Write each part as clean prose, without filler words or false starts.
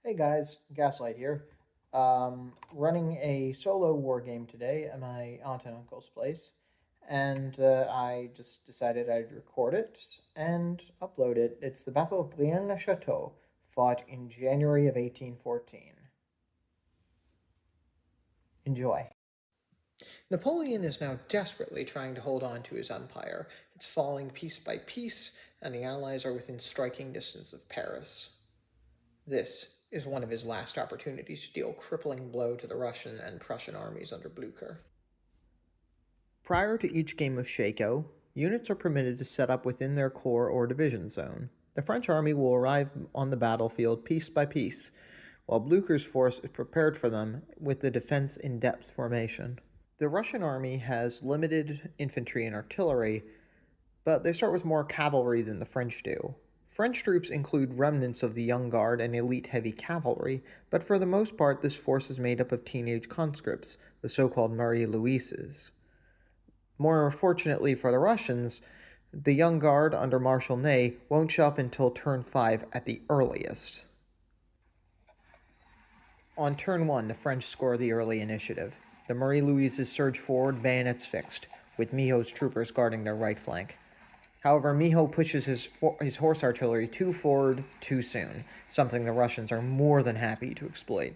Hey guys, Gaslight here. Running a solo war game today at my aunt and uncle's place, and I just decided I'd record it and upload it. It's the Battle of Brienne la Chateau, fought in January of 1814. Enjoy. Napoleon is now desperately trying to hold on to his empire. It's falling piece by piece, and the Allies are within striking distance of Paris. This is one of his last opportunities to deal a crippling blow to the Russian and Prussian armies under Blucher. Prior to each game of Shako, units are permitted to set up within their corps or division zone. The French army will arrive on the battlefield piece by piece, while Blucher's force is prepared for them with the defense in depth formation. The Russian army has limited infantry and artillery, but they start with more cavalry than the French do. French troops include remnants of the Young Guard and elite heavy cavalry, but for the most part this force is made up of teenage conscripts, the so-called Marie Louises. More fortunately for the Russians, the Young Guard under Marshal Ney won't show up until turn 5 at the earliest. On turn 1, the French score the early initiative. The Marie Louises surge forward, bayonets fixed, with Mijo's troopers guarding their right flank. However, Mijo pushes his horse artillery too forward too soon, something the Russians are more than happy to exploit.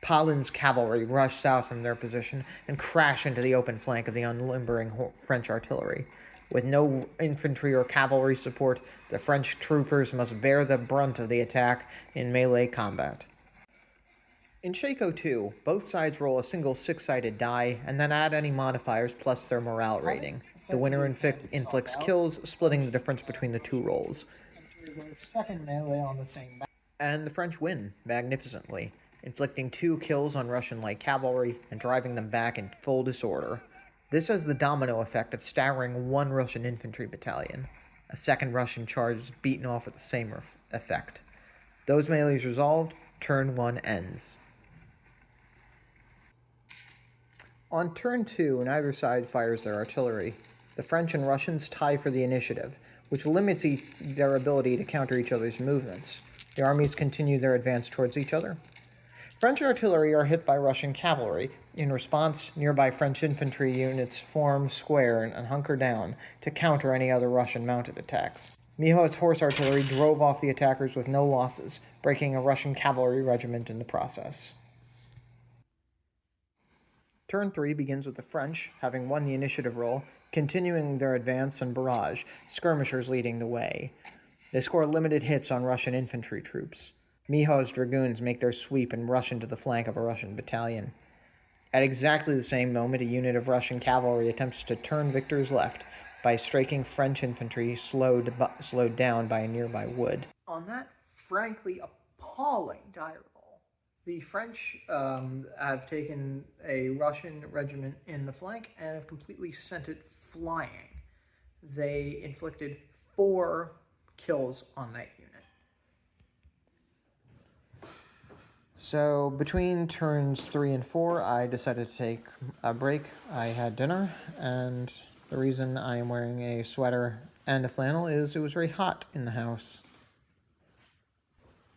Palin's cavalry rush south from their position and crash into the open flank of the unlimbering French artillery. With no infantry or cavalry support, the French troopers must bear the brunt of the attack in melee combat. In Shako 2, both sides roll a single six-sided die and then add any modifiers plus their morale rating. The winner inflicts kills, splitting the difference between the two rolls. Second melee on the same and the French win magnificently, inflicting 2 kills on Russian light cavalry and driving them back in full disorder. This has the domino effect of staggering one Russian infantry battalion. A second Russian charge is beaten off with the same effect. Those melees resolved, turn 1 ends. On turn 2, neither side fires their artillery. The French and Russians tie for the initiative, which limits their ability to counter each other's movements. The armies continue their advance towards each other. French artillery are hit by Russian cavalry. In response, nearby French infantry units form square and hunker down to counter any other Russian mounted attacks. Mijo's horse artillery drove off the attackers with no losses, breaking a Russian cavalry regiment in the process. Turn 3 begins with the French, having won the initiative roll, continuing their advance and barrage, skirmishers leading the way. They score limited hits on Russian infantry troops. Mijo's dragoons make their sweep and rush into the flank of a Russian battalion. At exactly the same moment, a unit of Russian cavalry attempts to turn victors left by striking French infantry slowed down by a nearby wood. On that frankly appalling die roll, the French have taken a Russian regiment in the flank and have completely sent it flying. They inflicted 4 kills on that unit. So between turns 3 and 4, I decided to take a break. I had dinner, and the reason I am wearing a sweater and a flannel is it was very hot in the house.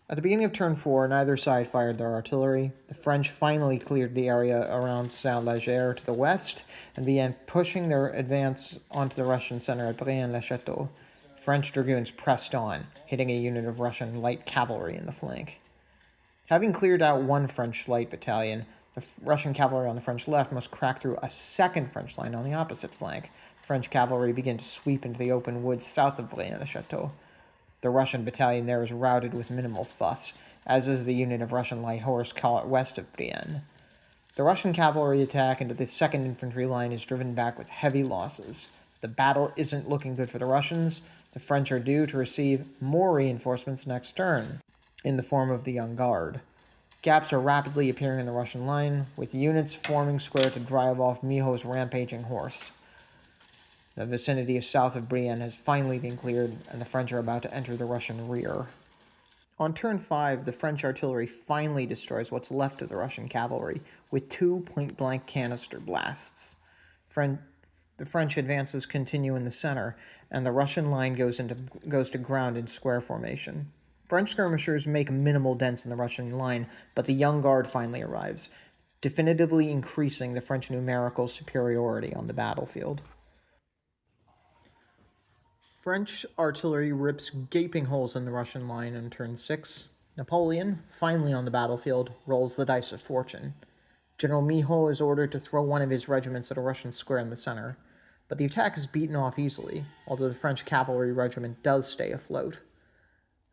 At the beginning of turn 4, neither side fired their artillery. The French finally cleared the area around Saint-Léger to the west and began pushing their advance onto the Russian center at Brienne la Chateau. French dragoons pressed on, hitting a unit of Russian light cavalry in the flank. Having cleared out one French light battalion, the Russian cavalry on the French left must crack through a second French line on the opposite flank. French cavalry begin to sweep into the open woods south of Brienne la Chateau. The Russian battalion there is routed with minimal fuss, as is the unit of Russian light horse west of Brienne. The Russian cavalry attack into the second infantry line is driven back with heavy losses. The battle isn't looking good for the Russians. The French are due to receive more reinforcements next turn, in the form of the Young Guard. Gaps are rapidly appearing in the Russian line, with units forming square to drive off Mijo's rampaging horse. The vicinity of south of Brienne has finally been cleared, and the French are about to enter the Russian rear. On turn 5, the French artillery finally destroys what's left of the Russian cavalry, with 2 point-blank canister blasts. The French advances continue in the center, and the Russian line goes to ground in square formation. French skirmishers make minimal dents in the Russian line, but the Young Guard finally arrives, definitively increasing the French numerical superiority on the battlefield. French artillery rips gaping holes in the Russian line on turn 6. Napoleon, finally on the battlefield, rolls the dice of fortune. General Miho is ordered to throw one of his regiments at a Russian square in the center, but the attack is beaten off easily, although the French cavalry regiment does stay afloat.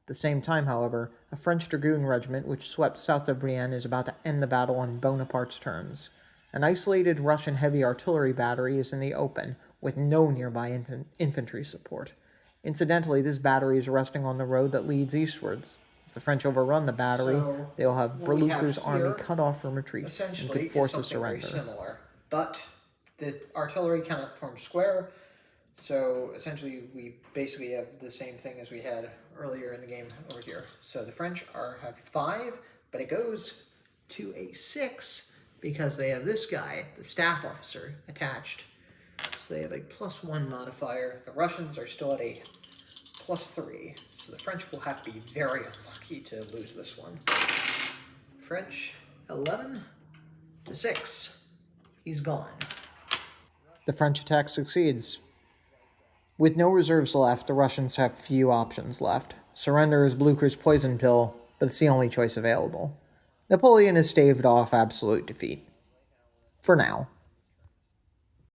At the same time, however, a French dragoon regiment which swept south of Brienne is about to end the battle on Bonaparte's terms. An isolated Russian heavy artillery battery is in the open, with no nearby infantry support. Incidentally, this battery is resting on the road that leads eastwards. If the French overrun the battery, they will have Blucher's army cut off from retreat and could force a surrender. Very similar, but the artillery cannot form square, so essentially we basically have the same thing as we had earlier in the game over here. So the French have 5, but it goes to a 6 because they have this guy, the staff officer, attached. So they have a +1 modifier. The Russians are still at a +3. So the French will have to be very unlucky to lose this one. French 11-6. He's gone. The French attack succeeds. With no reserves left, the Russians have few options left. Surrender is Blucher's poison pill, but it's the only choice available. Napoleon has staved off absolute defeat. For now.